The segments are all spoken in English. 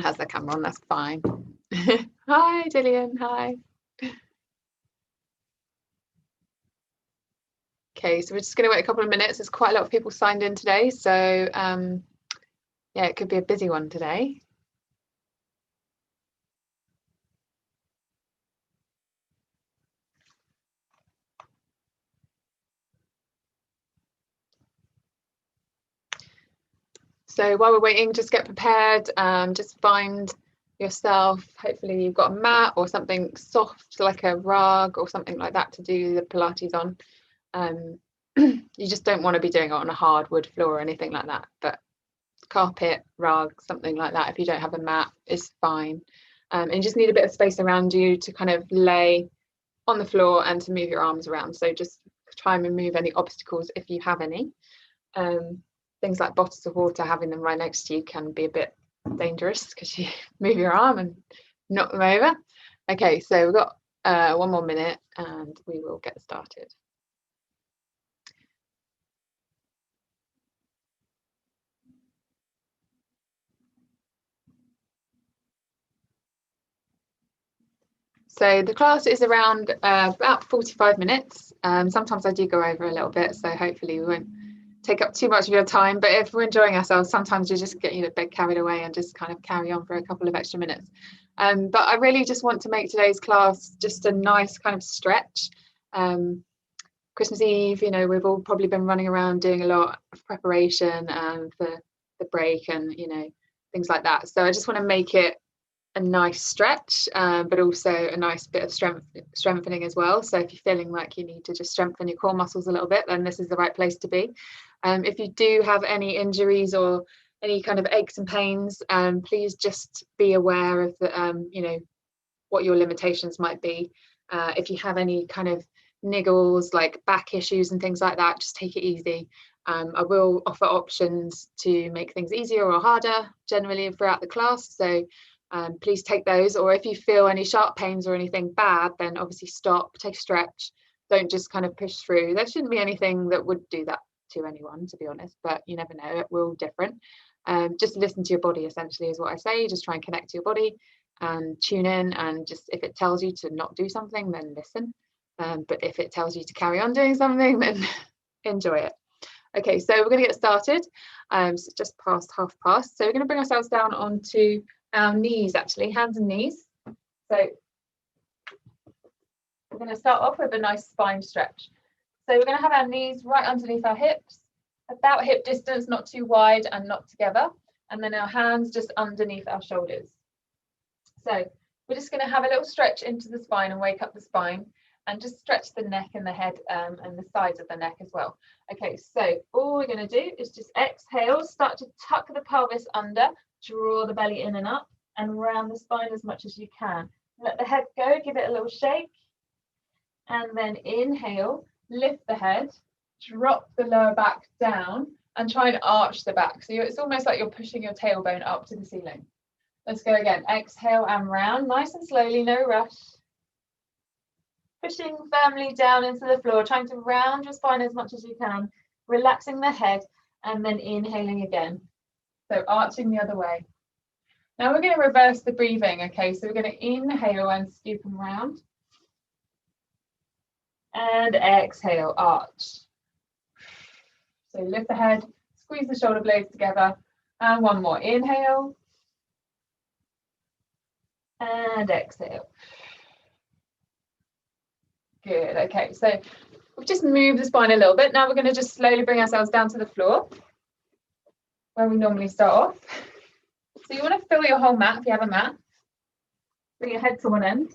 has their camera on, that's fine. Hi, Gillian, hi. Okay, so we're just going to wait a couple of minutes. There's quite a lot of people signed in today, so yeah, it could be a busy one today. So while we're waiting, just get prepared. Just find yourself, hopefully you've got a mat or something soft like a rug or something like that to do the Pilates on. You just don't want to be doing it on a hard wood floor or anything like that, but carpet, rug, something like that, if you don't have a mat, is fine. And you just need a bit of space around you to kind of lay on the floor and to move your arms around. So just try and remove any obstacles if you have any. Things like bottles of water, having them right next to you can be a bit dangerous because you move your arm and knock them over. Okay, so we've got 1 more minute and we will get started. So the class is around about 45 minutes. Sometimes I do go over a little bit, so hopefully we won't take up too much of your time. But if we're enjoying ourselves, sometimes you just get a bit carried away and just kind of carry on for a couple of extra minutes. But I really just want to make today's class just a nice kind of stretch. Christmas Eve, we've all probably been running around doing a lot of preparation for the break and, things like that. So I just want to make it a nice stretch, but also a nice bit of strengthening as well. So if you're feeling like you need to just strengthen your core muscles a little bit, then this is the right place to be. If you do have any injuries or any kind of aches and pains, please just be aware of the, what your limitations might be. If you have any kind of niggles like back issues and things like that, just take it easy. I will offer options to make things easier or harder generally throughout the class, so please take those. Or if you feel any sharp pains or anything bad, then obviously stop, take a stretch, don't just kind of push through. There shouldn't be anything that would do that to anyone, to be honest, but you never know, we're all different. Just listen to your body, essentially, is what I say. Just try and connect to your body and tune in, and just if it tells you to not do something, then listen, but if it tells you to carry on doing something, then enjoy it. Okay, so we're going to get started. So it's just past past, so we're going to bring ourselves down onto our knees, actually, hands and knees. So we're going to start off with a nice spine stretch. So we're going to have our knees right underneath our hips, about hip distance, not too wide and not together, and then our hands just underneath our shoulders. So we're just going to have a little stretch into the spine and wake up the spine, and just stretch the neck and the head and the sides of the neck as well. Okay, so all we're going to do is just exhale, start to tuck the pelvis under, draw the belly in and up and round the spine as much as you can. Let the head go, give it a little shake, and then inhale, lift the head, drop the lower back down and try and arch the back. So it's almost like you're pushing your tailbone up to the ceiling. Let's go again. Exhale and round, nice and slowly, no rush. Pushing firmly down into the floor, trying to round your spine as much as you can, relaxing the head, and then inhaling again. So arching the other way. Now we're going to reverse the breathing, okay? So we're going to inhale and scoop and round. And exhale, arch. So lift the head, squeeze the shoulder blades together. And one more, inhale. And exhale. Good, okay, so we've just moved the spine a little bit. Now we're going to just slowly bring ourselves down to the floor where we normally start off. So you want to fill your whole mat if you have a mat. Bring your head to one end.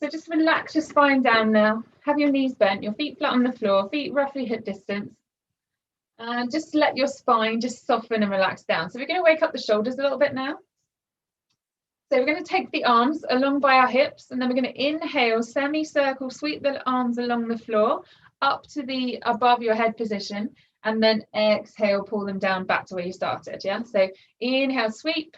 So just relax your spine down now. Have your knees bent, your feet flat on the floor, feet roughly hip distance. And just let your spine just soften and relax down. So we're going to wake up the shoulders a little bit now. So we're going to take the arms along by our hips, and then we're going to inhale, semicircle, sweep the arms along the floor up to the above your head position, and then exhale, pull them down back to where you started. Yeah, so inhale, sweep,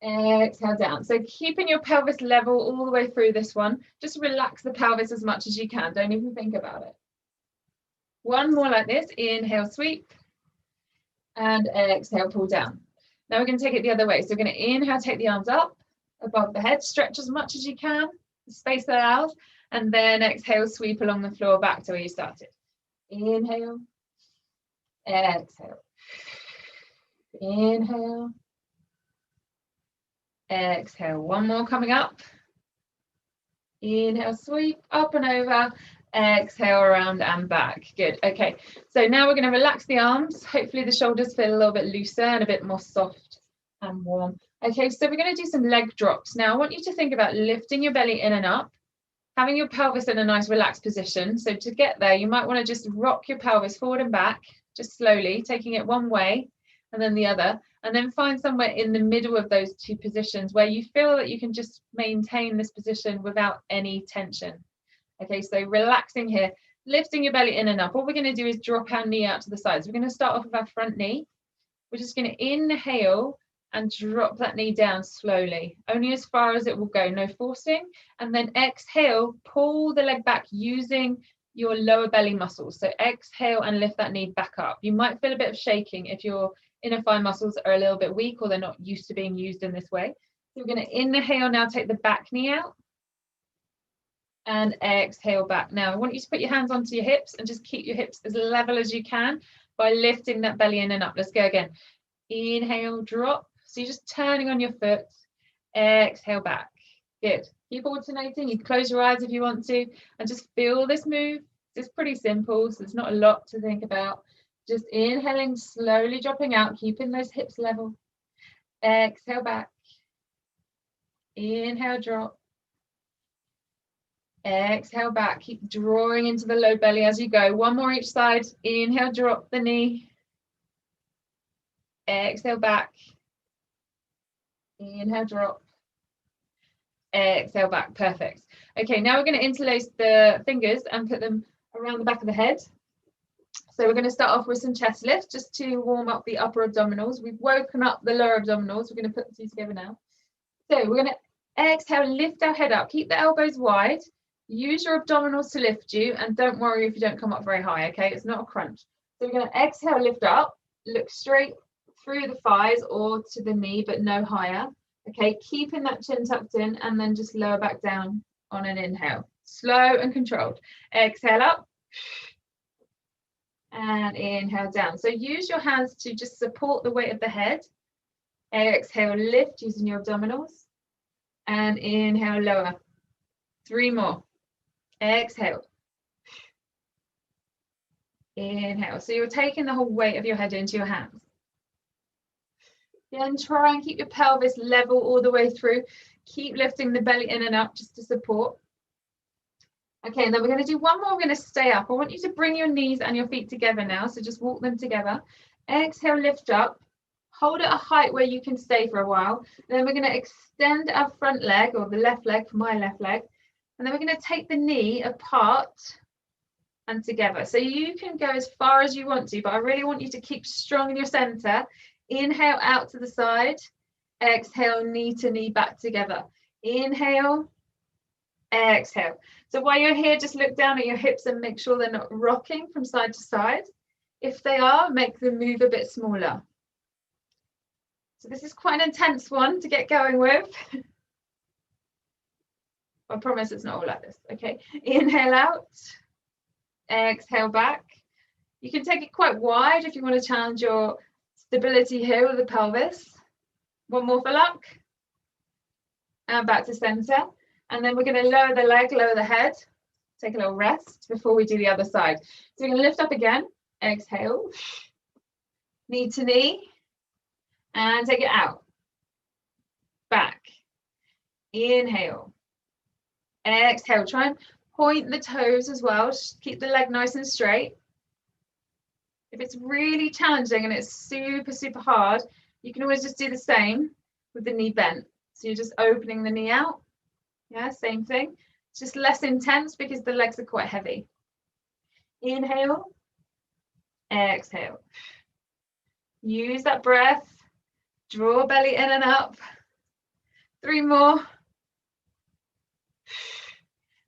exhale down. So keeping your pelvis level all the way through this one. Just relax the pelvis as much as you can. Don't even think about it. One more like this. Inhale, sweep, and exhale, pull down. Now we're going to take it the other way. So we're going to inhale, take the arms up above the head, stretch as much as you can, the space allows, and then exhale, sweep along the floor back to where you started. Inhale, exhale, inhale, exhale. One more coming up. Inhale, sweep up and over, exhale, around and back. Good. Okay, so now we're going to relax the arms. Hopefully the shoulders feel a little bit looser and a bit more soft and warm. Okay, so we're going to do some leg drops. Now I want you to think about lifting your belly in and up, having your pelvis in a nice relaxed position. So to get there, you might want to just rock your pelvis forward and back, just slowly, taking it one way and then the other, and then find somewhere in the middle of those two positions where you feel that you can just maintain this position without any tension. Okay, so relaxing here, lifting your belly in and up. What we're going to do is drop our knee out to the sides. We're going to start off with our front knee. We're just going to inhale and drop that knee down slowly, only as far as it will go, no forcing. And then exhale, pull the leg back using your lower belly muscles. So exhale and lift that knee back up. You might feel a bit of shaking if your inner thigh muscles are a little bit weak or they're not used to being used in this way. So we're going to inhale now, take the back knee out and exhale back. Now I want you to put your hands onto your hips and just keep your hips as level as you can by lifting that belly in and up. Let's go again. Inhale, drop. So you're just turning on your foot. Exhale back. Good. Keep alternating. You can close your eyes if you want to and just feel this move. It's pretty simple, so there's not a lot to think about. Just inhaling, slowly dropping out, keeping those hips level. Exhale back. Inhale, drop. Exhale back. Keep drawing into the low belly as you go. One more each side. Inhale, drop the knee. Exhale back. Inhale, drop. Exhale back. Perfect. Okay, now we're going to interlace the fingers and put them around the back of the head. So we're going to start off with some chest lifts just to warm up the upper abdominals. We've woken up the lower abdominals. We're going to put the two together now. So we're going to exhale, lift our head up, keep the elbows wide, use your abdominals to lift you, and don't worry if you don't come up very high, okay? It's not a crunch. So we're going to exhale, lift up, look straight through the thighs or to the knee, but no higher. Okay, keeping that chin tucked in and then just lower back down on an inhale. Slow and controlled. Exhale up. And inhale down. So use your hands to just support the weight of the head. Exhale, lift using your abdominals. And inhale, lower. 3 more. Exhale. Inhale. So you're taking the whole weight of your head into your hands. Again, try and keep your pelvis level all the way through. Keep lifting the belly in and up just to support. Okay, and then we're going to do one more. We're going to stay up. I want you to bring your knees and your feet together now. So just walk them together. Exhale, lift up. Hold at a height where you can stay for a while. Then we're going to extend our front leg, or the left leg for my left leg. And then we're going to take the knee apart and together. So you can go as far as you want to, but I really want you to keep strong in your center. Inhale out to the side. Exhale, knee to knee back together. Inhale. Exhale. So while you're here, just look down at your hips and make sure they're not rocking from side to side. If they are, make them move a bit smaller. So this is quite an intense one to get going with. I promise it's not all like this. Okay, inhale out. Exhale back. You can take it quite wide if you want to challenge your stability here with the pelvis. One more for luck. And back to center. And then we're going to lower the leg, lower the head. Take a little rest before we do the other side. So we're going to lift up again. Exhale. Knee to knee. And take it out. Back. Inhale. Exhale. Try and point the toes as well. Just keep the leg nice and straight. If it's really challenging and it's super, super hard, you can always just do the same with the knee bent. So you're just opening the knee out. Yeah, same thing. It's just less intense because the legs are quite heavy. Inhale. Exhale. Use that breath. Draw belly in and up. 3 more.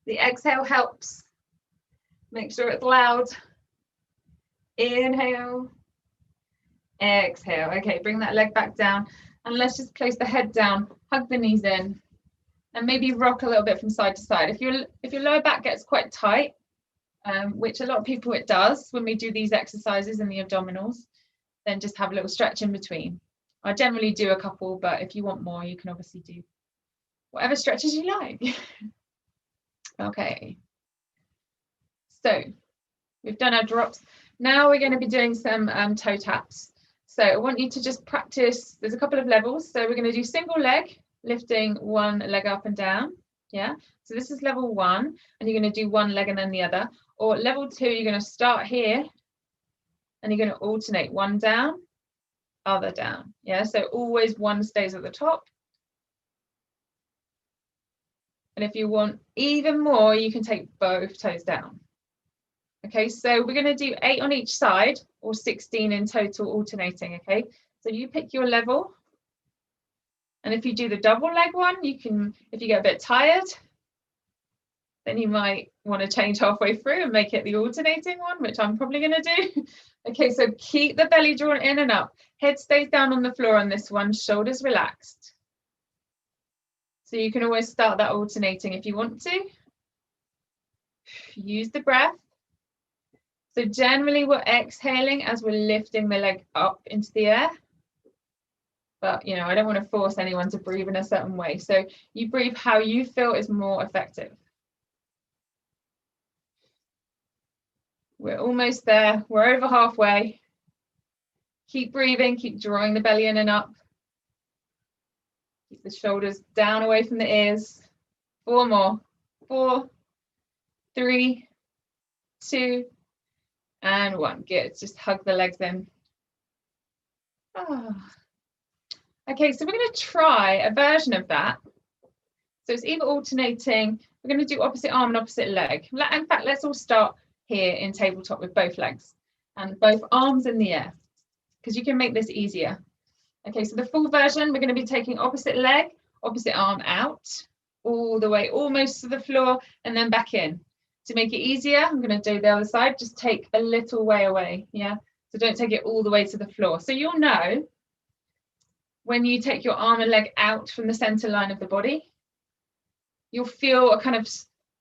The exhale helps. Make sure it's loud. Inhale. Exhale. Okay, bring that leg back down, and let's just place the head down, hug the knees in, and maybe rock a little bit from side to side. If your lower back gets quite tight, which a lot of people it does when we do these exercises in the abdominals, then just have a little stretch in between. I generally do a couple, but if you want more, you can obviously do whatever stretches you like. Okay, so we've done our drops. Now we're going to be doing some toe taps. So I want you to just practice. There's a couple of levels. So we're going to do single leg, lifting one leg up and down. Yeah, so this is level 1, and you're going to do one leg and then the other. Or level 2, you're going to start here, and you're going to alternate one down, other down. Yeah, so always one stays at the top. And if you want even more, you can take both toes down. Okay, so we're going to do 8 on each side, or 16 in total, alternating. Okay, so you pick your level. And if you do the double leg one, you can, if you get a bit tired, then you might want to change halfway through and make it the alternating one, which I'm probably going to do. Okay, so keep the belly drawn in and up. Head stays down on the floor on this one, shoulders relaxed. So you can always start that alternating if you want to. Use the breath. So generally we're exhaling as we're lifting the leg up into the air. But, you know, I don't want to force anyone to breathe in a certain way. So you breathe how you feel is more effective. We're almost there. We're over halfway. Keep breathing. Keep drawing the belly in and up. Keep the shoulders down away from the ears. 4 more. 4, 3, 2, and 1. Good. Just hug the legs in. Oh. Okay, so we're going to try a version of that. So it's either alternating. We're going to do opposite arm and opposite leg. In fact, let's all start here in tabletop with both legs and both arms in the air, because you can make this easier. Okay, so the full version, we're going to be taking opposite leg, opposite arm out, all the way almost to the floor, and then back in. To make it easier, I'm going to do the other side. Just take a little way away. Yeah, so don't take it all the way to the floor. So you'll know when you take your arm and leg out from the center line of the body, you'll feel a kind of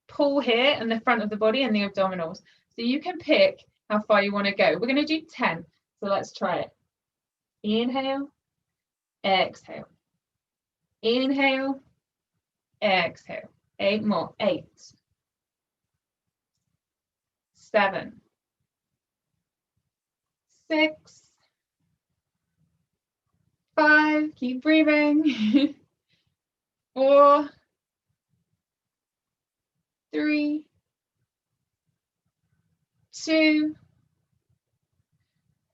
pull here in the front of the body and the abdominals. So you can pick how far you want to go. We're going to do 10. So let's try it. Inhale, exhale. Inhale, exhale. 8 more. 8, 7, 6, 5. Keep breathing. 4, 3, 2,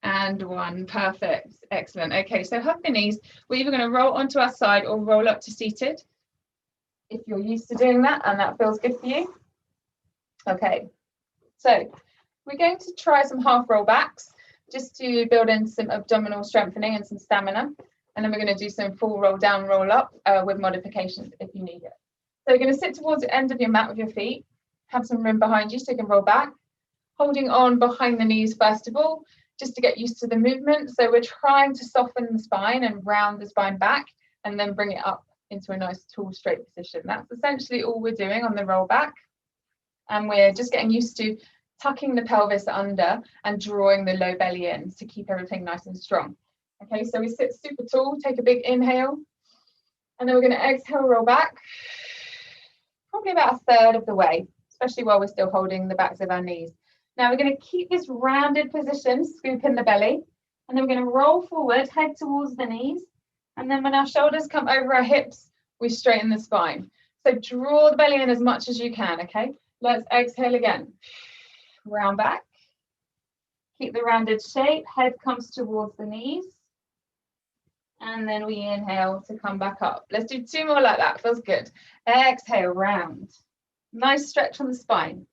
and 1. Perfect. Excellent. Okay, so hug the knees. We're either going to roll onto our side or roll up to seated, if you're used to doing that and that feels good for you. Okay, so we're going to try some half roll backs just to build in some abdominal strengthening and some stamina. And then we're going to do some full roll down, roll up with modifications if you need it. So you're going to sit towards the end of your mat with your feet, have some room behind you so you can roll back, holding on behind the knees first of all, just to get used to the movement. So we're trying to soften the spine and round the spine back and then bring it up into a nice tall straight position. That's essentially all we're doing on the roll back. And we're just getting used to tucking the pelvis under and drawing the low belly in to keep everything nice and strong. Okay, so we sit super tall, take a big inhale, and then we're going to exhale, roll back, probably about a third of the way, especially while we're still holding the backs of our knees. Now we're going to keep this rounded position, scoop in the belly, and then we're going to roll forward, head towards the knees, and then when our shoulders come over our hips, we straighten the spine. So draw the belly in as much as you can, okay? Let's exhale again. Round back. Keep the rounded shape, head comes towards the knees. And then we inhale to come back up. Let's do 2 more like that, feels good. Exhale, round. Nice stretch on the spine.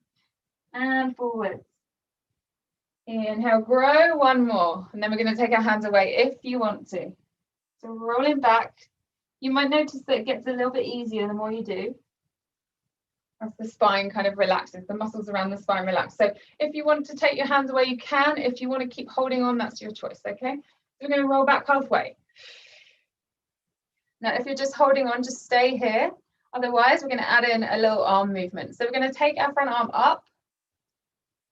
And forward. Inhale, grow, 1 more. And then we're going to take our hands away if you want to. So rolling back. You might notice that it gets a little bit easier the more you do, as the spine kind of relaxes, the muscles around the spine relax. So if you want to take your hands away, you can. If you want to keep holding on, that's your choice, okay? We're going to roll back halfway. Now, if you're just holding on, just stay here. Otherwise, we're going to add in a little arm movement. So we're going to take our front arm up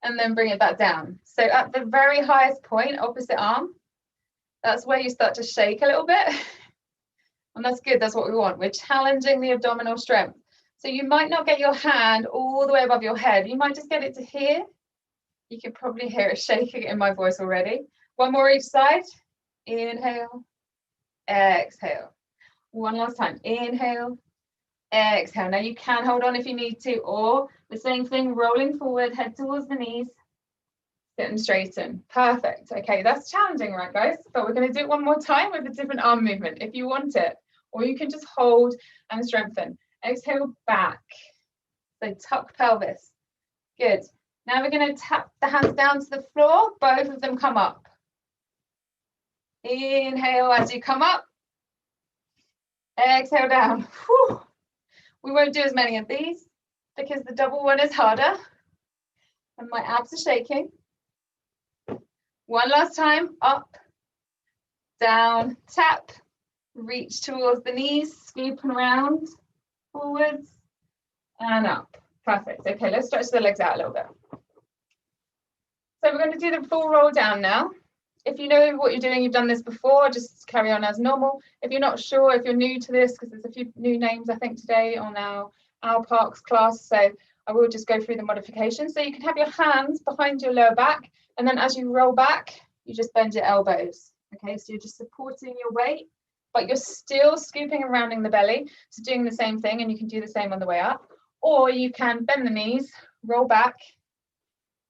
and then bring it back down. So at the very highest point, opposite arm, that's where you start to shake a little bit. And that's good, that's what we want. We're challenging the abdominal strength. So you might not get your hand all the way above your head. You might just get it to here. You can probably hear it shaking in my voice already. One more each side. Inhale, exhale. One last time. Inhale, exhale. Now you can hold on if you need to, or the same thing, rolling forward, head towards the knees. Sit and straighten. Perfect. Okay, that's challenging, right, guys? But we're going to do it one more time with a different arm movement if you want it. Or you can just hold and strengthen. Exhale, back. So tuck pelvis. Good. Now we're going to tap the hands down to the floor. Both of them come up. Inhale as you come up. Exhale down. Whew. We won't do as many of these because the double one is harder. And my abs are shaking. One last time, up, down, tap, reach towards the knees, scooping around, forwards, and up. Perfect. Okay, let's stretch the legs out a little bit. So we're going to do the full roll down now. If you know what you're doing, you've done this before, just carry on as normal. If you're not sure, if you're new to this, because there's a few new names, I think, today on our Parks class, so I will just go through the modifications. So you can have your hands behind your lower back, and then as you roll back, you just bend your elbows. Okay, so you're just supporting your weight, but you're still scooping and rounding the belly. So doing the same thing, and you can do the same on the way up. Or you can bend the knees, roll back,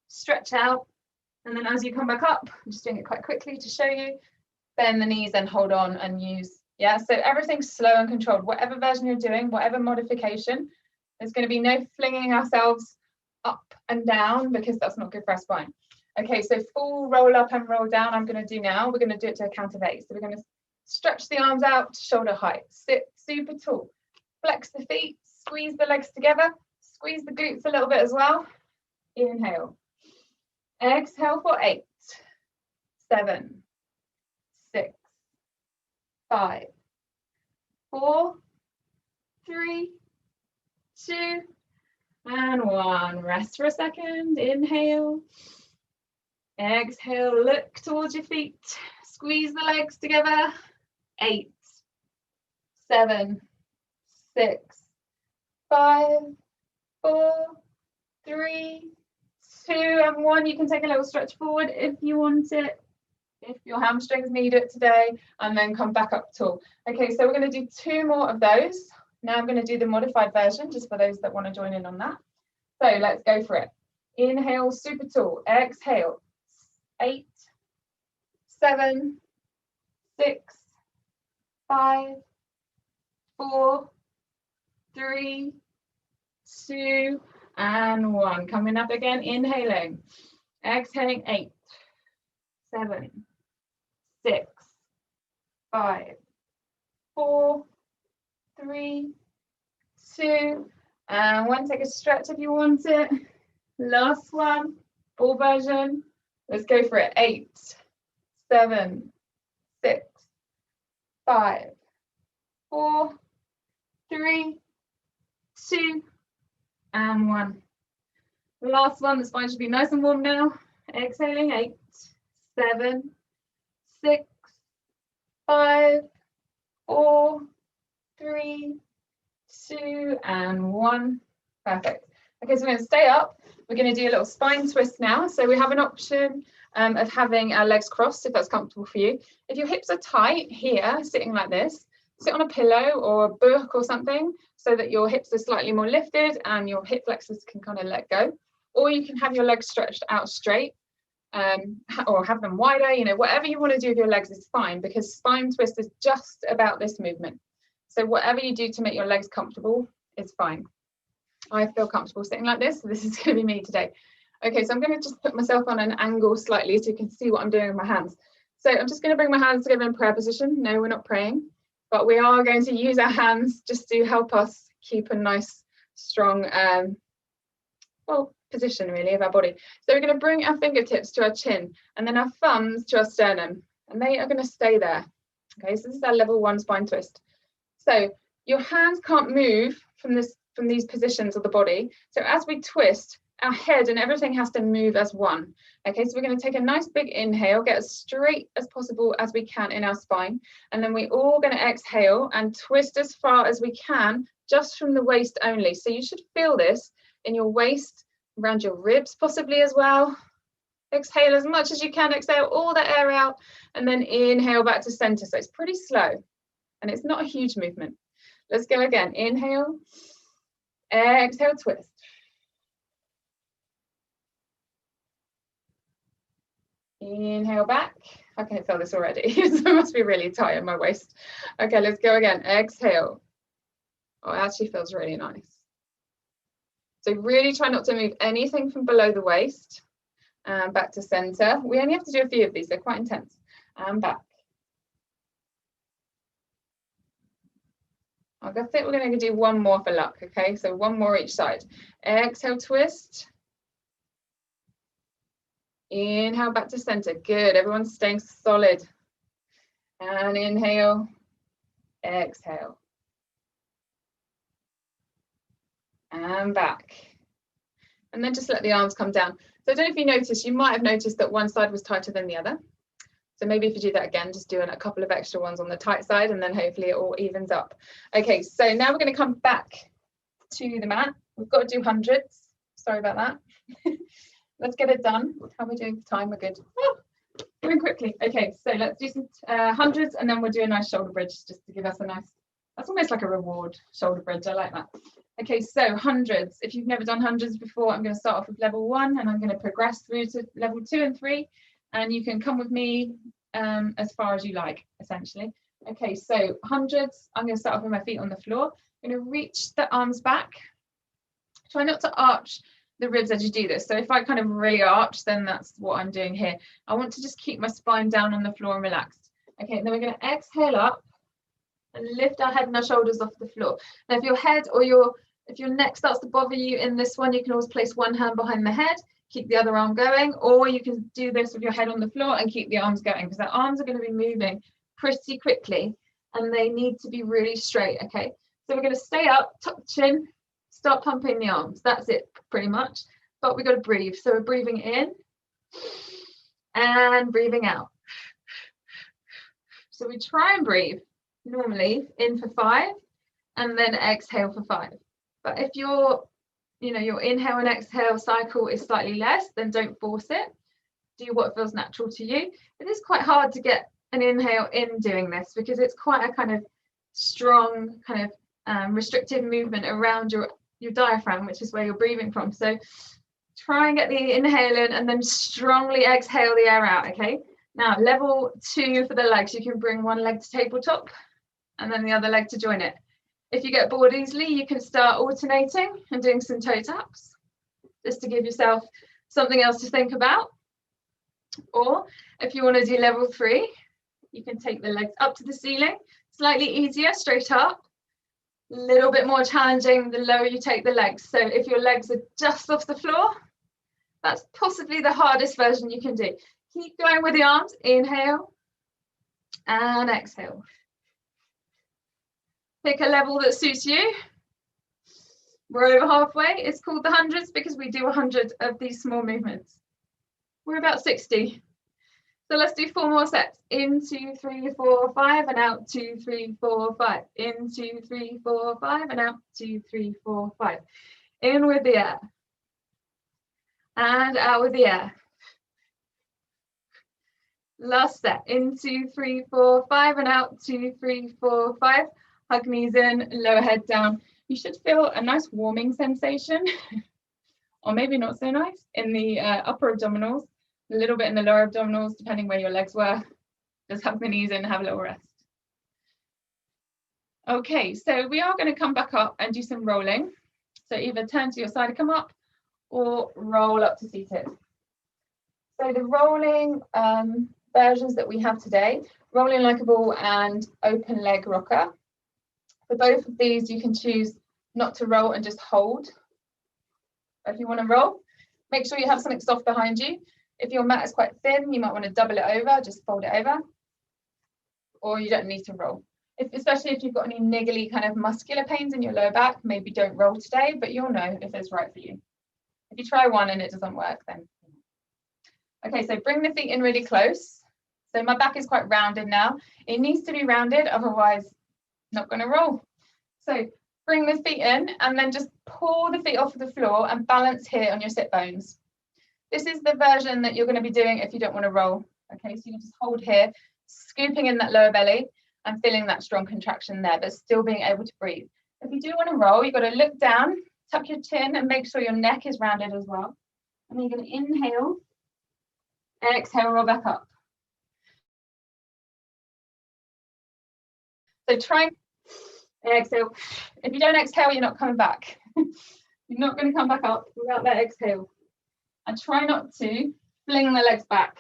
stretch out, and then as you come back up, I'm just doing it quite quickly to show you, bend the knees and hold on and use, yeah, so everything's slow and controlled. Whatever version you're doing, whatever modification, there's going to be no flinging ourselves up and down because that's not good for our spine. Okay, so full roll up and roll down I'm going to do now. We're going to do it to a count of 8. So we're going to stretch the arms out to shoulder height. Sit super tall. Flex the feet, squeeze the legs together, squeeze the glutes a little bit as well. Inhale. Exhale for 8, 7, 6, 5, 4, 3, 2, and 1. Rest for a second. Inhale. Exhale, look towards your feet. Squeeze the legs together. 8, 7, 6, 5, 4, 3, 2, and 1. You can take a little stretch forward if you want it. If your hamstrings need it today, and then come back up tall. Okay, so we're going to do 2 more of those. Now I'm going to do the modified version, just for those that want to join in on that. So let's go for it. Inhale, super tall. Exhale. 8, 7, 6, 5, 4, 3, 2, and 1. Coming up again, inhaling. Exhaling, 8, 7, 6, 5, 4, 3, 2, and 1. Take a stretch if you want it. Last one, full version. Let's go for it. 8, 7, 6, 5, 4, 3, 2, and 1. Last one. The spine should be nice and warm now. Exhaling. 8, 7, 6, 5, 4, 3, 2, and 1. Perfect. Okay, so we're going to stay up. We're going to do a little spine twist now. So we have an option of having our legs crossed if that's comfortable for you. If your hips are tight here, sitting like this, sit on a pillow or a book or something so that your hips are slightly more lifted and your hip flexors can kind of let go. Or you can have your legs stretched out straight or have them wider, you know, whatever you want to do with your legs is fine because spine twist is just about this movement. So whatever you do to make your legs comfortable is fine. I feel comfortable sitting like this, so this is going to be me today. Okay, so I'm going to just put myself on an angle slightly so you can see what I'm doing with my hands. So I'm just going to bring my hands together in prayer position. No, we're not praying, but we are going to use our hands just to help us keep a nice, strong, position really of our body. So we're going to bring our fingertips to our chin and then our thumbs to our sternum. and they are going to stay there. Okay, so this is our level 1 spine twist. So your hands can't move from these positions of the body. So as we twist, our head and everything has to move as one. Okay, so we're going to take a nice big inhale, get as straight as possible as we can in our spine, and then we're all going to exhale and twist as far as we can, just from the waist only. So you should feel this in your waist, around your ribs possibly as well. Exhale as much as you can, exhale all the air out, and then inhale back to center. So it's pretty slow and it's not a huge movement. Let's go again. Inhale, exhale, twist. Inhale back. I can feel this already. So I must be really tight in my waist. Okay, let's go again. Exhale. Oh, it actually feels really nice. So really try not to move anything from below the waist. Back to center. We only have to do a few of these. They're quite intense. And back. I think we're going to do one more for luck. Okay, so one more each side. Exhale, twist. Inhale back to center. Good. Everyone's staying solid. And inhale. Exhale. And back. And then just let the arms come down. So I don't know if you noticed, you might have noticed that one side was tighter than the other. So maybe if you do that again, just doing a couple of extra ones on the tight side, and then hopefully it all evens up. Okay, so now we're going to come back to the mat. We've got to do hundreds. Sorry about that. Let's get it done. How are we doing for time? We're good. Oh, going quickly. Okay, so let's do some hundreds, and then we'll do a nice shoulder bridge just to give us a nice, that's almost like a reward shoulder bridge. I like that. Okay, so hundreds. If you've never done hundreds before, I'm going to start off with level 1, and I'm going to progress through to level 2 and 3, and you can come with me as far as you like, essentially. Okay, so hundreds. I'm going to start off with my feet on the floor. I'm going to reach the arms back. Try not to arch the ribs as you do this. So if I kind of really arch, then that's what I'm doing here. I want to just keep my spine down on the floor and relaxed. Okay, and then we're going to exhale up and lift our head and our shoulders off the floor. Now if your head or if your neck starts to bother you in this one, you can always place one hand behind the head, keep the other arm going, or you can do this with your head on the floor and keep the arms going, because the arms are going to be moving pretty quickly and they need to be really straight. Okay, so we're going to stay up, tuck the chin, start pumping the arms. That's it pretty much, but we've got to breathe. So we're breathing in and breathing out. So we try and breathe normally in for 5 and then exhale for 5. But if your inhale and exhale cycle is slightly less, then don't force it. Do what feels natural to you. It is quite hard to get an inhale in doing this, because it's quite a kind of strong kind of restrictive movement around your diaphragm, which is where you're breathing from. So try and get the inhale in and then strongly exhale the air out. Okay, now level 2 for the legs. You can bring one leg to tabletop and then the other leg to join it. If you get bored easily, you can start alternating and doing some toe taps, just to give yourself something else to think about. Or if you want to do level 3, you can take the legs up to the ceiling. Slightly easier, straight up. A little bit more challenging the lower you take the legs. So if your legs are just off the floor, that's possibly the hardest version you can do. Keep going with the arms. Inhale and exhale. Pick a level that suits you. We're over halfway. It's called the hundreds because we do 100 of these small movements. We're about 60. So let's do 4 more sets. In, 2, 3, 4, 5, and out. 2, 3, 4, 5. In, 2, 3, 4, 5, and out. 2, 3, 4, 5. In with the air. And out with the air. Last set. In, 2, 3, 4, 5, and out. 2, 3, 4, 5. Hug knees in, lower head down. You should feel a nice warming sensation, or maybe not so nice, in the upper abdominals, a little bit in the lower abdominals, depending where your legs were. Just hug the knees in and have a little rest. Okay, so we are going to come back up and do some rolling. So either turn to your side and come up, or roll up to seated. So the rolling versions that we have today, rolling like a ball and open leg rocker. For both of these, you can choose not to roll and just hold. If you want to roll, make sure you have something soft behind you. If your mat is quite thin, you might want to double it over, just fold it over. or you don't need to roll. Especially if you've got any niggly kind of muscular pains in your lower back, maybe don't roll today, but you'll know if it's right for you. If you try one and it doesn't work, then. Okay, so bring the feet in really close. So my back is quite rounded now. It needs to be rounded, otherwise not going to roll. So bring the feet in and then just pull the feet off the floor and balance here on your sit bones. This is the version that you're going to be doing if you don't want to roll. Okay, so you can just hold here, scooping in that lower belly and feeling that strong contraction there, but still being able to breathe. If you do want to roll, you've got to look down, tuck your chin and make sure your neck is rounded as well. And then you're going to inhale, exhale, roll back up. So try and exhale. If you don't exhale, you're not coming back. You're not going to come back up without that exhale. And try not to fling the legs back,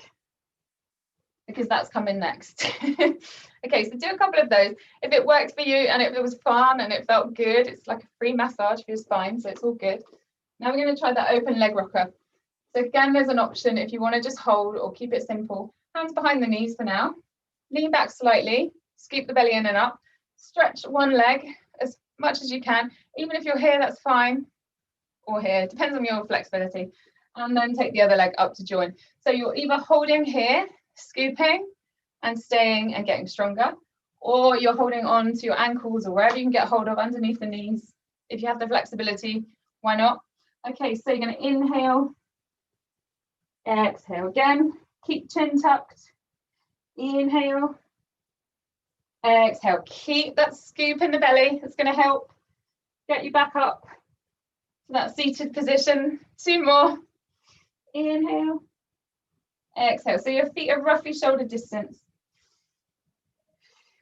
because that's coming next. Okay, so do a couple of those. If it works for you and it was fun and it felt good, it's like a free massage for your spine, so it's all good. Now we're going to try that open leg rocker. So again, there's an option if you want to just hold or keep it simple. Hands behind the knees for now. Lean back slightly, scoop the belly in and up. Stretch one leg as much as you can. Even if you're here, that's fine. Or here, depends on your flexibility. And then take the other leg up to join. So you're either holding here, scooping and staying and getting stronger, or you're holding on to your ankles or wherever you can get hold of underneath the knees. If you have the flexibility, why not? Okay, so you're going to inhale, exhale again, keep chin tucked, inhale, exhale, keep that scoop in the belly. It's going to help get you back up to that seated position. 2 more. Inhale, exhale. So your feet are roughly shoulder distance.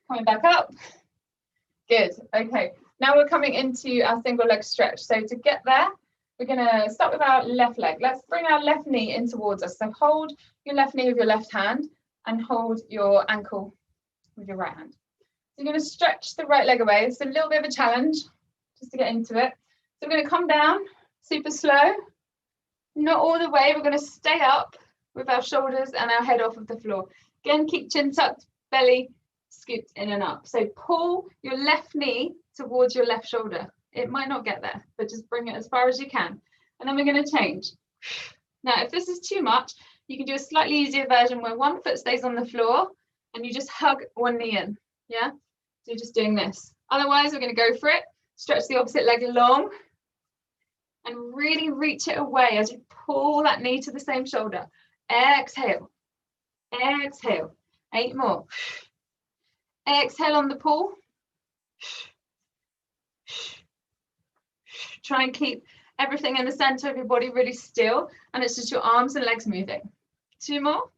Coming back up. Good. Okay. Now we're coming into our single leg stretch. So to get there, we're going to start with our left leg. Let's bring our left knee in towards us. So hold your left knee with your left hand and hold your ankle with your right hand. So you're going to stretch the right leg away. It's a little bit of a challenge just to get into it. So we're going to come down super slow. Not all the way. We're going to stay up with our shoulders and our head off of the floor. Again, keep chin tucked, belly scooped in and up. So pull your left knee towards your left shoulder. It might not get there, but just bring it as far as you can. And then we're going to change. Now, if this is too much, you can do a slightly easier version where one foot stays on the floor and you just hug one knee in. Yeah? So you're just doing this. Otherwise, we're going to go for it. Stretch the opposite leg long. And really reach it away as you pull that knee to the same shoulder. Exhale. Exhale. 8 more. Exhale on the pull. Try and keep everything in the center of your body really still. And it's just your arms and legs moving. 2 more.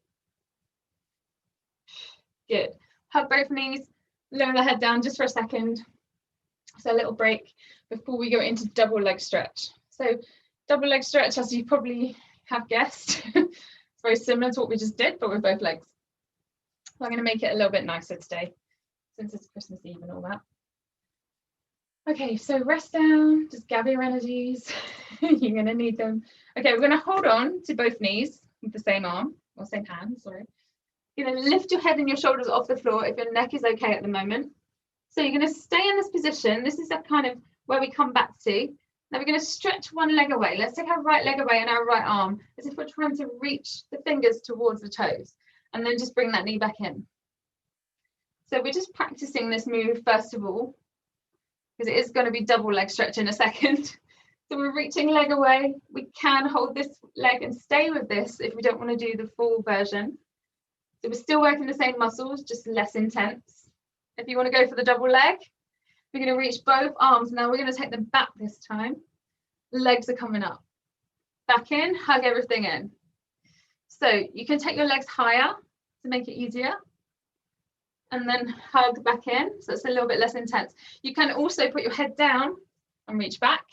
Good. Hug both knees. Lower the head down just for a second. So a little break before we go into double leg stretch. So double leg stretch, as you probably have guessed, it's very similar to what we just did, but with both legs. So I'm going to make it a little bit nicer today, since it's Christmas Eve and all that. Okay, so rest down, just gather your energies. You're going to need them. Okay, we're going to hold on to both knees with the same arm, or same hand, sorry. You're going to lift your head and your shoulders off the floor if your neck is okay at the moment. So you're going to stay in this position. This is kind of where we come back to. Now we're going to stretch one leg away. Let's take our right leg away and our right arm as if we're trying to reach the fingers towards the toes, and then just bring that knee back in. So we're just practicing this move first of all, because it is going to be double leg stretch in a second. So we're reaching leg away. We can hold this leg and stay with this if we don't want to do the full version. So we're still working the same muscles, just less intense. If you want to go for the double leg, we're going to reach both arms. Now we're going to take them back this time. Legs are coming up. Back in, hug everything in. So you can take your legs higher to make it easier. And then hug back in. So it's a little bit less intense. You can also put your head down and reach back.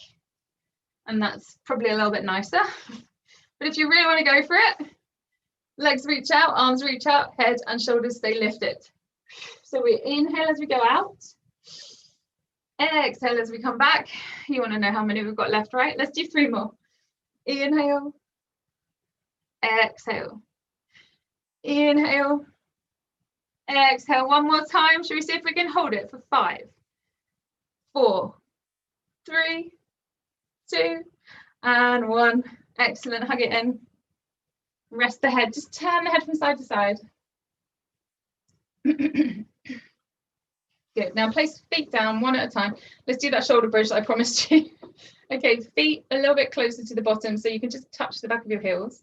And that's probably a little bit nicer. But if you really want to go for it, legs reach out, arms reach out, head and shoulders stay lifted. So we inhale as we go out. Exhale as we come back. You want to know how many we've got left, right? Let's do 3 more. Inhale. Exhale. Inhale. Exhale one more time. Shall we see if we can hold it for 5, 4, 3, 2, and 1. Excellent. Hug it in. Rest the head. Just turn the head from side to side. Good. Now place feet down one at a time. Let's do that shoulder bridge that I promised you. Okay, feet a little bit closer to the bottom so you can just touch the back of your heels.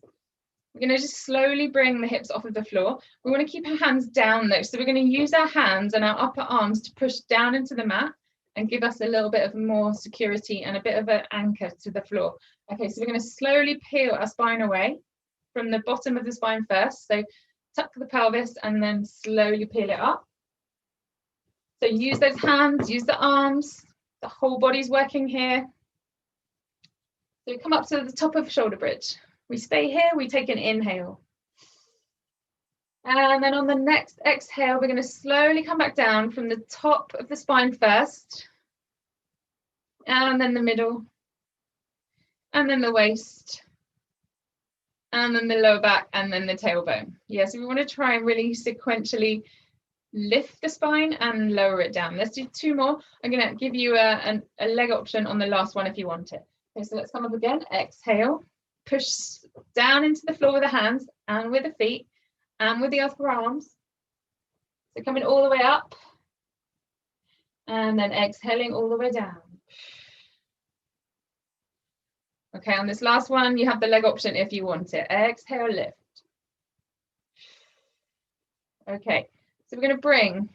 We're going to just slowly bring the hips off of the floor. We want to keep our hands down though. So we're going to use our hands and our upper arms to push down into the mat and give us a little bit of more security and a bit of an anchor to the floor. Okay, so we're going to slowly peel our spine away from the bottom of the spine first. So tuck the pelvis and then slowly peel it up. So use those hands, use the arms, the whole body's working here. So we come up to the top of shoulder bridge. We stay here, we take an inhale. And then on the next exhale, we're going to slowly come back down from the top of the spine first. And then the middle. And then the waist. And then the lower back, and then the tailbone. Yeah, so we want to try and really sequentially lift the spine and lower it down. Let's do 2 more. I'm going to give you a leg option on the last one if you want it. Okay, so let's come up again. Exhale. Push down into the floor with the hands and with the feet and with the upper arms. So coming all the way up. And then exhaling all the way down. Okay, on this last one, you have the leg option if you want it. Exhale, lift. Okay, so we're going to bring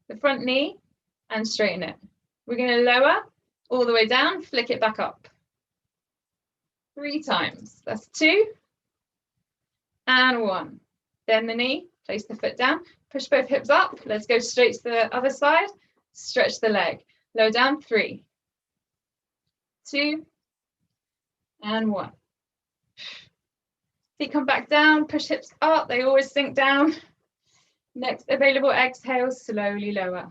the front knee and straighten it. We're going to lower all the way down, flick it back up. 3 times. That's 2 and 1. Bend the knee, place the foot down, push both hips up. Let's go straight to the other side. Stretch the leg. Lower down, 3, 2, and 1. Feet come back down, push hips up. They always sink down. Next available exhale, slowly lower.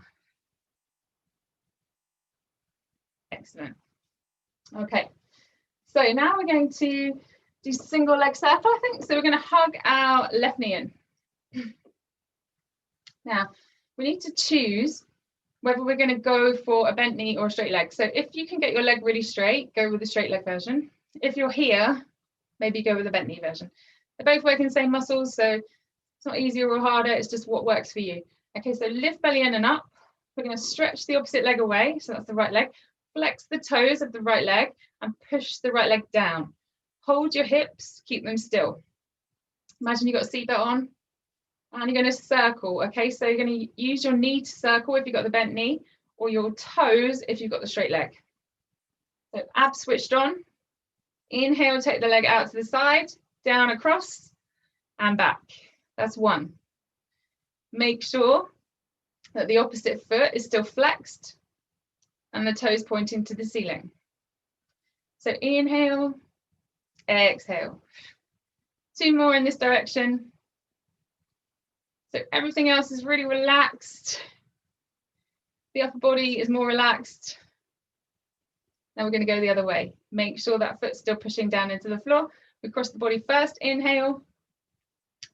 Excellent. Okay, so now we're going to do single leg circle, I think. So we're going to hug our left knee in. Now, we need to choose whether we're going to go for a bent knee or a straight leg. So if you can get your leg really straight, go with the straight leg version. If you're here, maybe go with the bent knee version. They're both working the same muscles, so it's not easier or harder, it's just what works for you. Okay, so lift belly in and up. We're going to stretch the opposite leg away, so that's the right leg. Flex the toes of the right leg and push the right leg down. Hold your hips, keep them still. Imagine you've got a seatbelt on and you're going to circle. Okay, so you're going to use your knee to circle if you've got the bent knee, or your toes if you've got the straight leg. So abs switched on. Inhale, take the leg out to the side, down across and back. That's 1. Make sure that the opposite foot is still flexed and the toes pointing to the ceiling. So inhale, exhale. 2 more in this direction. So everything else is really relaxed. The upper body is more relaxed. Now we're going to go the other way. Make sure that foot's still pushing down into the floor. We cross the body first. Inhale,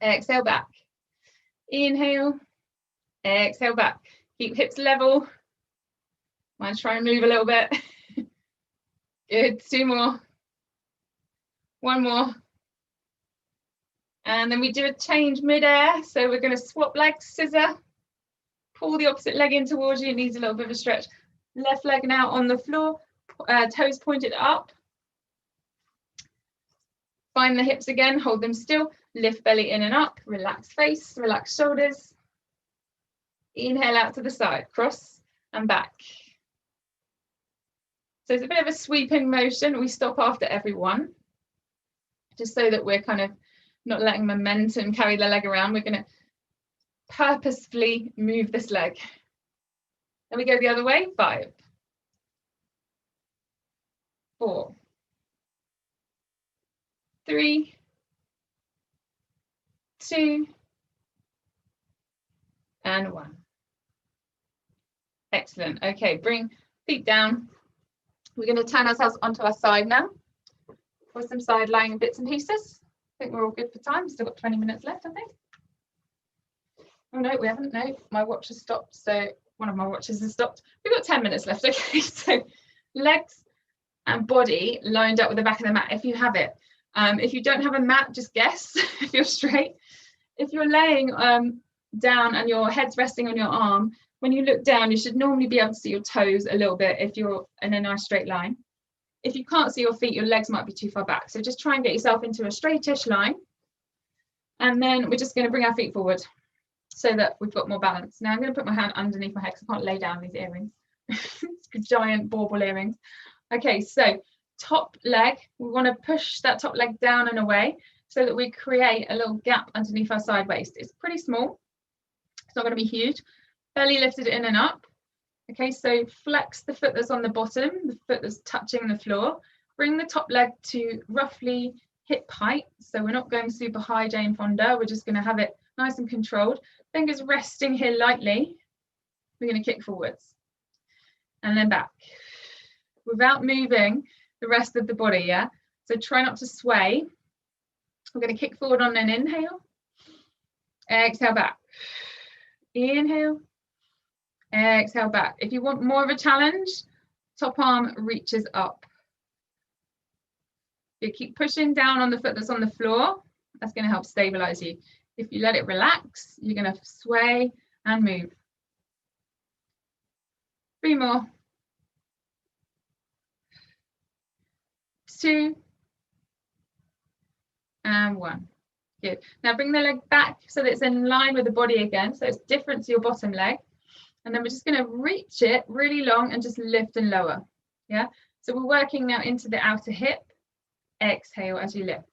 exhale back. Inhale, exhale back. Keep hips level. Might try and move a little bit. Good. 2 more. 1 more. And then we do a change mid-air. So we're going to swap legs, scissor. Pull the opposite leg in towards you. It needs a little bit of a stretch. Left leg now on the floor. Toes pointed up. Find the hips again, hold them still. Lift belly in and up, relax face, relax shoulders. Inhale out to the side, cross and back. So it's a bit of a sweeping motion. We stop after every one, just so that we're kind of not letting momentum carry the leg around. We're going to purposefully move this leg. Then we go the other way, 5, 4, 3, 2, and 1. Excellent. Okay, bring feet down. We're going to turn ourselves onto our side now for some side lying bits and pieces. I think we're all good for time. Still got 20 minutes left, I think. Oh no, we haven't. No, my watch has stopped. So one of my watches has stopped. We've got 10 minutes left. Okay, so legs and body lined up with the back of the mat if you have it. If you don't have a mat, just guess if you're straight. If you're laying down and your head's resting on your arm, when you look down, you should normally be able to see your toes a little bit if you're in a nice straight line. If you can't see your feet, your legs might be too far back. So just try and get yourself into a straightish line. And then we're just going to bring our feet forward so that we've got more balance. Now I'm going to put my hand underneath my head because I can't lay down these earrings. Giant bauble earrings. Okay, so top leg, we want to push that top leg down and away so that we create a little gap underneath our side waist. It's pretty small. It's not going to be huge. Belly lifted in and up. Okay, so flex the foot that's on the bottom, the foot that's touching the floor. Bring the top leg to roughly hip height. So we're not going super high Jane Fonda. We're just going to have it nice and controlled. Fingers resting here lightly. We're going to kick forwards and then back without moving the rest of the body, yeah? So try not to sway. We're going to kick forward on an inhale. Exhale back. Inhale. Exhale back. If you want more of a challenge, top arm reaches up. You keep pushing down on the foot that's on the floor. That's going to help stabilize you. If you let it relax, you're going to sway and move. 3 more. 2 and 1. Good. Now bring the leg back so that it's in line with the body again, so it's different to your bottom leg. And then we're just going to reach it really long and just lift and lower. Yeah. So we're working now into the outer hip. Exhale as you lift.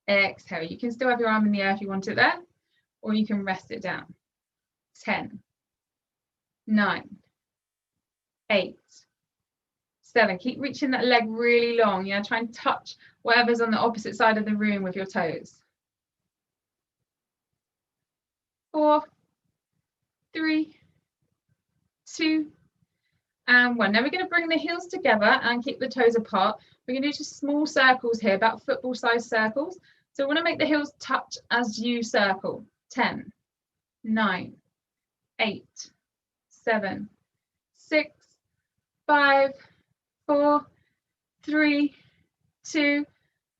Exhale. You can still have your arm in the air if you want it there, or you can rest it down. 10, 9, 8, 7. Keep reaching that leg really long. Yeah, try and touch whatever's on the opposite side of the room with your toes. 4, 3, 2 and 1. Now we're going to bring the heels together and keep the toes apart. We're going to do just small circles here, about football sized circles. So we want to make the heels touch as you circle. 10, 9, 8, 7, 6, 5, 4, 3, 2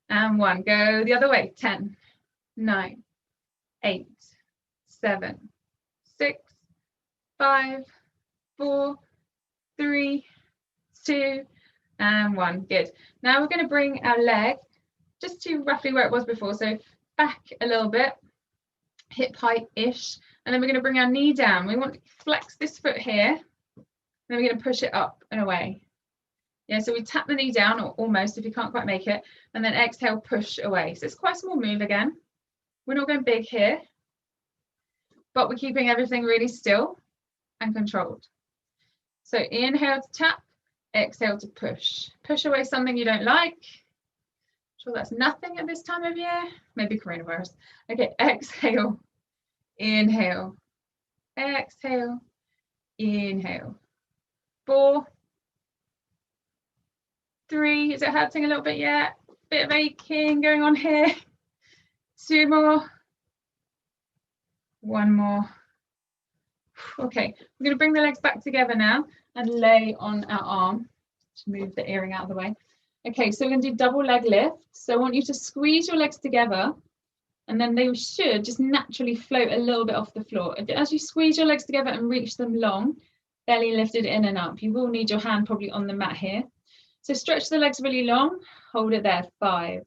and 1. Go the other way. 10, 9, 8, 7, 6, 5, 4, 3, 2 and 1. Good. Now we're going to bring our leg just to roughly where it was before, so back a little bit, hip height ish, and then we're going to bring our knee down. We want to flex this foot here, and then we're going to push it up and away. Yeah, so we tap the knee down, or almost if you can't quite make it, and then exhale, push away. So it's quite a small move again. We're not going big here, but we're keeping everything really still and controlled. So inhale to tap, exhale to push. Push away something you don't like. Sure, that's nothing at this time of year. Maybe coronavirus. Okay, exhale, inhale, exhale, inhale. 4, 3. Is it hurting a little bit yet? Bit of aching going on here. 2 more. 1 more. Okay, we're going to bring the legs back together now and lay on our arm to move the earring out of the way. Okay, so we're going to do double leg lift. So I want you to squeeze your legs together, and then they should just naturally float a little bit off the floor. As you squeeze your legs together and reach them long, belly lifted in and up. You will need your hand probably on the mat here. So stretch the legs really long, hold it there. 5,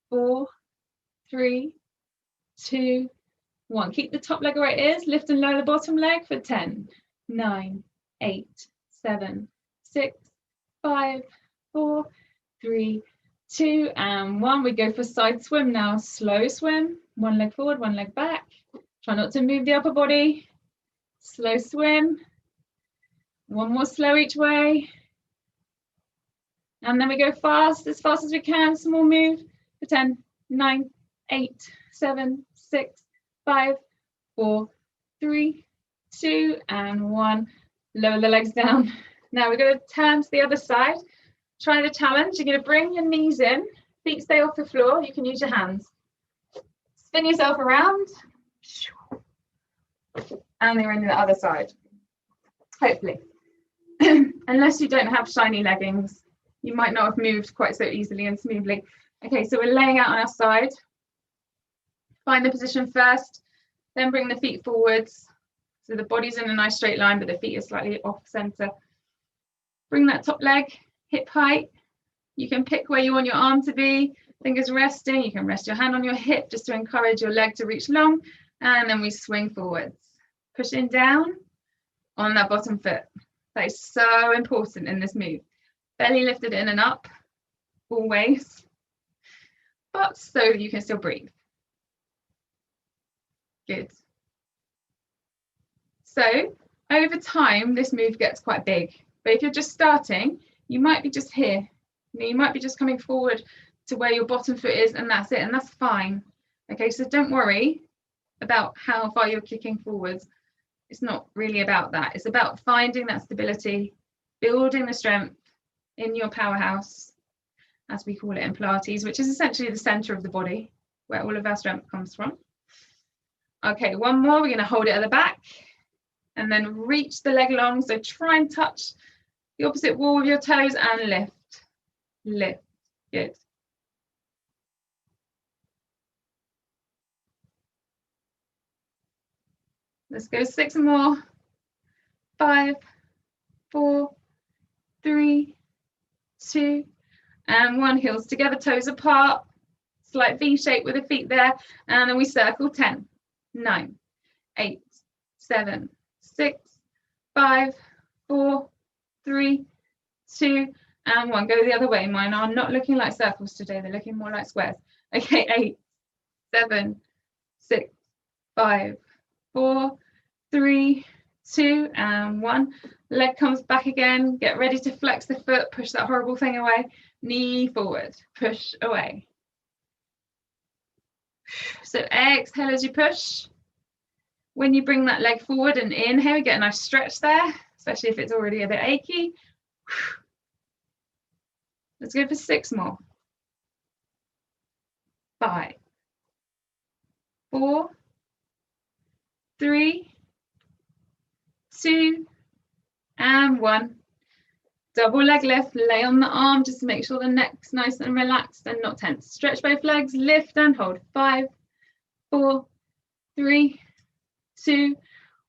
4, 3, 2, 1. Keep the top leg where it is, lift and lower the bottom leg for 10, 9, 8, 7, 6, 5, 4, 3, 2 and 1. We go for side swim now. Slow swim. 1 leg forward, 1 leg back. Try not to move the upper body. Slow swim. 1 more slow each way. And then we go fast as we can. Small move for 10, 9, 8, 7, 6, 5, 4, 3, 2 and 1. Lower the legs down. Now we're going to turn to the other side. Try the challenge. You're going to bring your knees in, feet stay off the floor. You can use your hands. Spin yourself around. And they're in the other side, hopefully. Unless you don't have shiny leggings, you might not have moved quite so easily and smoothly. Okay, so we're laying out on our side. Find the position first, then bring the feet forwards. So the body's in a nice straight line, but the feet are slightly off center. Bring that top leg hip height. You can pick where you want your arm to be, fingers resting. You can rest your hand on your hip just to encourage your leg to reach long. And then we swing forwards. Pushing down on that bottom foot. That is so important in this move. Belly lifted in and up, always, but so you can still breathe. Good. So over time, this move gets quite big. But if you're just starting, you might be just here. You might be just coming forward to where your bottom foot is, and that's it, and that's fine. Okay, so don't worry about how far you're kicking forwards. It's not really about that. It's about finding that stability, building the strength in your powerhouse, as we call it in Pilates, which is essentially the center of the body, where all of our strength comes from. Okay, one more. We're going to hold it at the back and then reach the leg long. So try and touch the opposite wall with your toes and lift. Lift. Good. Let's go 6 more. 5, 4, 3, 2, and 1. Heels together, toes apart. Slight V shape with the feet there. And then we circle 10, 9, 8, 7, 6, 5, 4, 3, 2, and 1. Go the other way. Mine are not looking like circles today. They're looking more like squares. Okay, 8, 7, 6, 5, 4, 3, 2, and 1. Leg comes back again. Get ready to flex the foot. Push that horrible thing away. Knee forward. Push away. So exhale as you push. When you bring that leg forward and inhale, get a nice stretch there, especially if it's already a bit achy. Let's go for 6 more. 5, 4, 3, 2, and 1. Double leg lift, lay on the arm just to make sure the neck's nice and relaxed and not tense. Stretch both legs, lift and hold. 5, 4, 3, 2,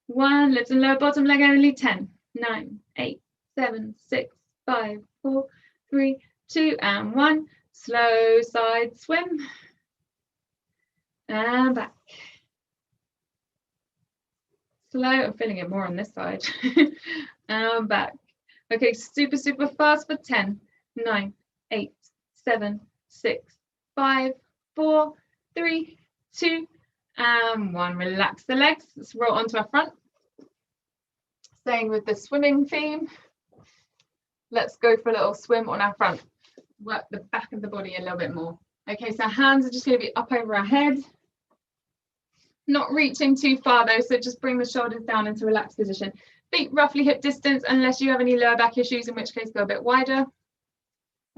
1. Lift and lower bottom leg only. 10, 9, 8, 7, 6, 5, 4, 3, 2, and 1. Slow side swim. And back. Slow, I'm feeling it more on this side. And back. Okay, super, super fast for 10, 9, 8, 7, 6, 5, 4, 3, 2, and 1. Relax the legs. Let's roll onto our front. Staying with the swimming theme. Let's go for a little swim on our front. Work the back of the body a little bit more. Okay, so hands are just going to be up over our head. Not reaching too far though, so just bring the shoulders down into relaxed position. Feet roughly hip distance, unless you have any lower back issues, in which case go a bit wider.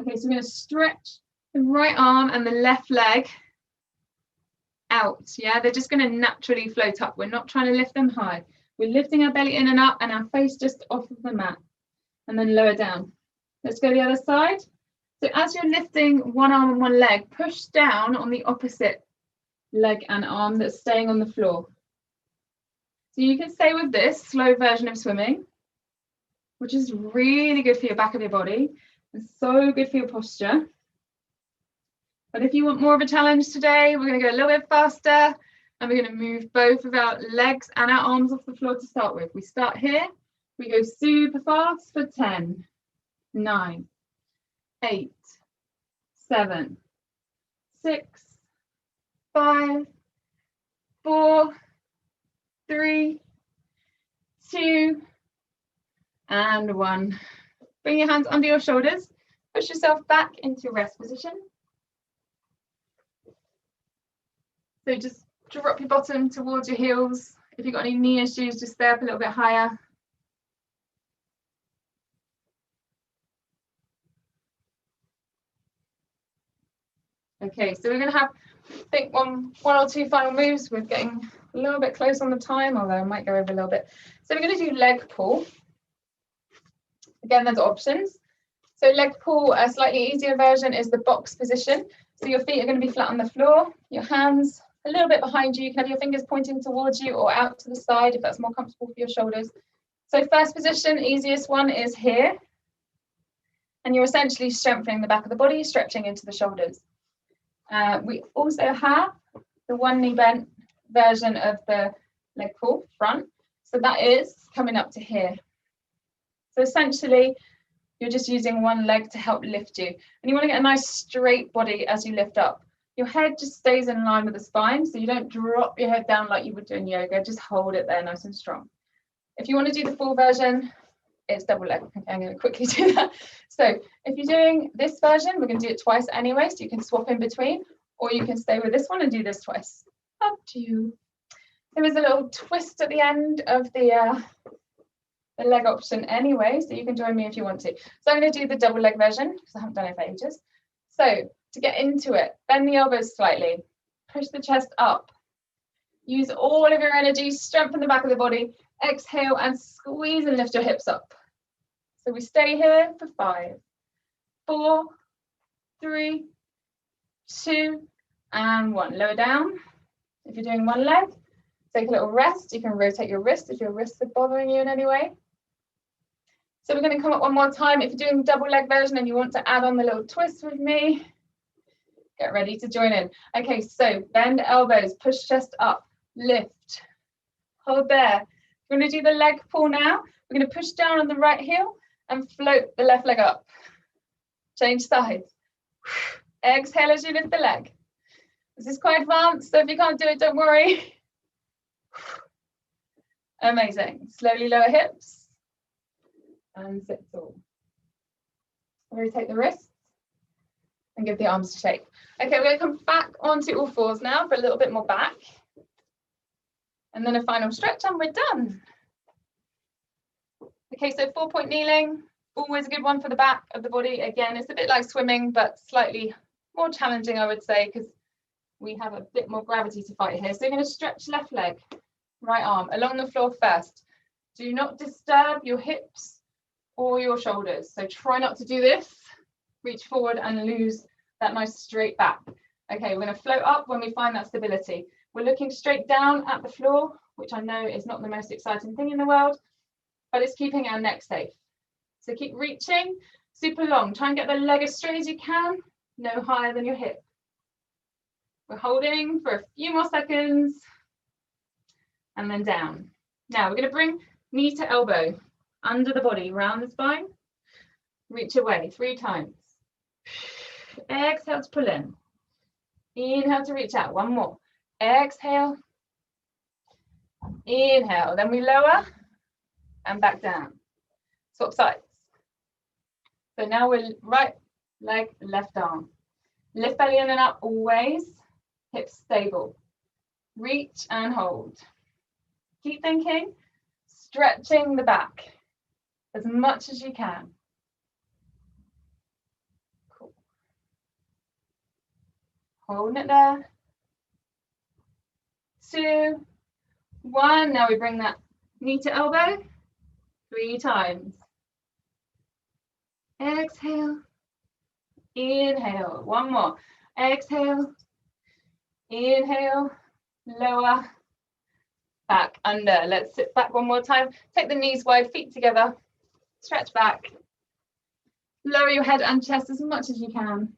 Okay, so we're going to stretch the right arm and the left leg out. Yeah, they're just going to naturally float up. We're not trying to lift them high. We're lifting our belly in and up and our face just off of the mat, and then lower down. Let's go the other side. So as you're lifting one arm and one leg, push down on the opposite leg and arm that's staying on the floor. So you can stay with this slow version of swimming, which is really good for your back of your body and so good for your posture. But if you want more of a challenge today, we're going to go a little bit faster and we're going to move both of our legs and our arms off the floor to start with. We start here, we go super fast for 10, 9, 8, 7, 6, 5, 4, 3, 2, and 1. Bring your hands under your shoulders. Push yourself back into rest position. So just drop your bottom towards your heels. If you've got any knee issues, just stay up a little bit higher. Okay, so we're going to have think one or two final moves. We're getting a little bit close on the time, although I might go over a little bit. So we're going to do leg pull. Again, there's options. So leg pull, a slightly easier version is the box position. So your feet are going to be flat on the floor, your hands a little bit behind you. You can have your fingers pointing towards you or out to the side if that's more comfortable for your shoulders. So first position, easiest one is here. And you're essentially strengthening the back of the body, stretching into the shoulders. We also have the one knee bent version of the leg pull front. So that is coming up to here. So essentially, you're just using one leg to help lift you. And you want to get a nice straight body as you lift up. Your head just stays in line with the spine, so you don't drop your head down like you would do in yoga. Just hold it there nice and strong. If you want to do the full version, it's double leg. Okay, I'm going to quickly do that. So if you're doing this version, we're going to do it twice anyway, so you can swap in between, or you can stay with this one and do this twice. Up to you. There is a little twist at the end of the leg option anyway, so you can join me if you want to. So I'm going to do the double leg version because I haven't done it for ages. So to get into it, bend the elbows slightly, push the chest up, use all of your energy, strengthen the back of the body, exhale and squeeze and lift your hips up. So we stay here for 5, 4, 3, 2, and 1. Lower down. If you're doing one leg, take a little rest. You can rotate your wrist if your wrists are bothering you in any way. So we're going to come up one more time. If you're doing double leg version and you want to add on the little twist with me, get ready to join in. Okay, so bend elbows, push chest up, lift, hold there. We're going to do the leg pull now. We're going to push down on the right heel and float the left leg up. Change sides. Exhale as you lift the leg. This is quite advanced, so if you can't do it, don't worry. Amazing. Slowly lower hips. And sit tall. Rotate the wrists and give the arms a shake. Okay, we're going to come back onto all fours now for a little bit more back. And then a final stretch and we're done. Okay, so 4-point kneeling, always a good one for the back of the body. Again, it's a bit like swimming, but slightly more challenging, I would say, because we have a bit more gravity to fight here. So you're going to stretch left leg, right arm along the floor first. Do not disturb your hips or your shoulders. So try not to do this. Reach forward and lose that nice straight back. Okay, we're going to float up when we find that stability. We're looking straight down at the floor, which I know is not the most exciting thing in the world, but it's keeping our neck safe. So keep reaching, super long. Try and get the leg as straight as you can, no higher than your hip. We're holding for a few more seconds and then down. Now we're going to bring knee to elbow under the body, round the spine. Reach away 3 times. Exhale to pull in. Inhale to reach out. 1 more. Exhale. Inhale. Then we lower and back down. Swap sides. So now we're right leg, left arm. Lift belly in and up always. Hips stable. Reach and hold. Keep thinking. Stretching the back as much as you can. Cool. Holding it there. 2, 1. Now we bring that knee to elbow 3 times. Exhale. Inhale. 1 more. Exhale. Inhale. Lower. Back, under. Let's sit back 1 more time. Take the knees wide, feet together. Stretch back. Lower your head and chest as much as you can.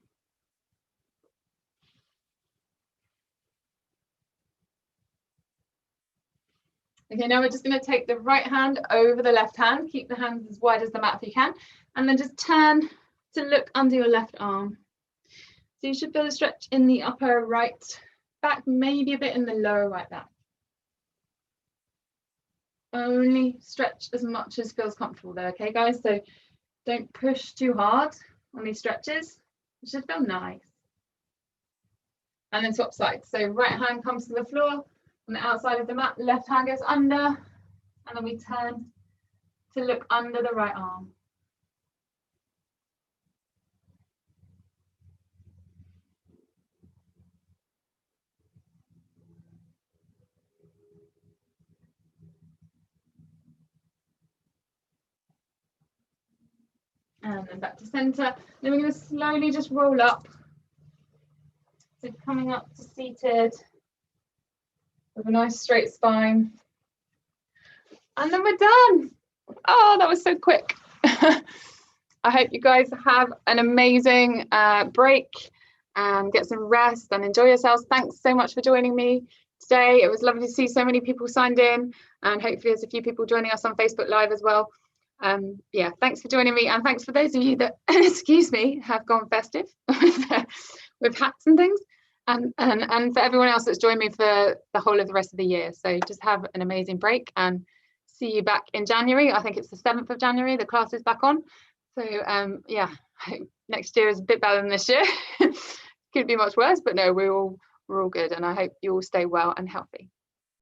Okay, now we're just going to take the right hand over the left hand. Keep the hands as wide as the mat if you can. And then just turn to look under your left arm. So you should feel a stretch in the upper right back, maybe a bit in the lower right back. Only stretch as much as feels comfortable there, okay guys? So don't push too hard on these stretches. It should feel nice. And then swap sides. So right hand comes to the floor on the outside of the mat, left hand goes under, and then we turn to look under the right arm. and then back to center. Then we're going to slowly just roll up. So coming up to seated with a nice straight spine. And then we're done. Oh, that was so quick. I hope you guys have an amazing break and get some rest and enjoy yourselves. Thanks so much for joining me today. It was lovely to see so many people signed in, and hopefully there's a few people joining us on Facebook Live as well. Yeah, thanks for joining me, and thanks for those of you that, excuse me, have gone festive with hats and things, and for everyone else that's joined me for the whole of the rest of the year. So just have an amazing break and see you back in January. I think it's the 7th of January, the class is back on. So yeah, I hope next year is a bit better than this year. Could be much worse, but no, we're all good, and I hope you all stay well and healthy.